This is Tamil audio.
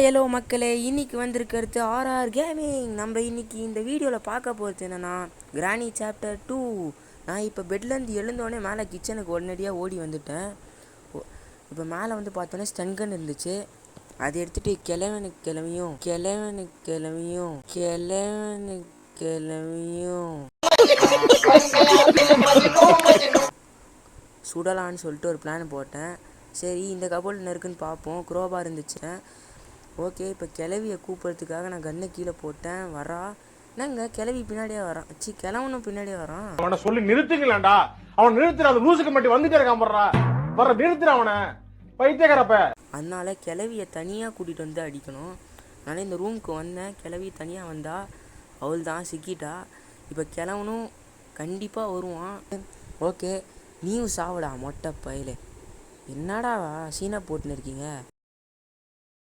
ஹலோ மக்களே, இன்னைக்கு வந்திருக்கிறது ஆர்ஆர் கேமிங். நம்ம இன்னைக்கு இந்த வீடியோவில் பார்க்க போகிறது என்னென்னா கிராணி சாப்டர் 2. நான் இப்போ பெட்லேருந்து எழுந்தோடனே மேலே கிச்சனுக்கு உடனடியாக ஓடி வந்துட்டேன். இப்போ மேலே வந்து பார்த்தோன்னே ஸ்டன்கன் இருந்துச்சு. அதை எடுத்துகிட்டு கிளவனுக்கு சுடலான்னு சொல்லிட்டு ஒரு பிளான் போட்டேன். சரி, இந்த கபோர்டில் இருக்குன்னு பார்ப்போம். குரோபா இருந்துச்சு. ஓகே, இப்போ கிளவியை கூப்பிட்றதுக்காக நான் கண்ணை கீழே போட்டேன். வரா என்னங்க, கிளவி பின்னாடியே வரான். கிளவனும் பின்னாடியே வரான். அவனை சொல்லி நிறுத்துங்களேன்டா. அவன் நிறுத்துற, அந்த லூசுக்கு மட்டும் வந்துட்டே இருக்கான். வர நிறுத்துற அவனை, பைத்தியக்காரப்ப. அதனால கிளவியை தனியாக கூட்டிகிட்டு வந்து அடிக்கணும். அதனால இந்த ரூமுக்கு வந்தேன். கிளவி தனியாக வந்தா, அவள் தான் சிக்கிட்டா. இப்போ கிளவனும் கண்டிப்பாக வருவான். ஓகே, நீயும் சாவடா மொட்டை பையில. என்னடா சீனா போட்டுன்னு இருக்கீங்க?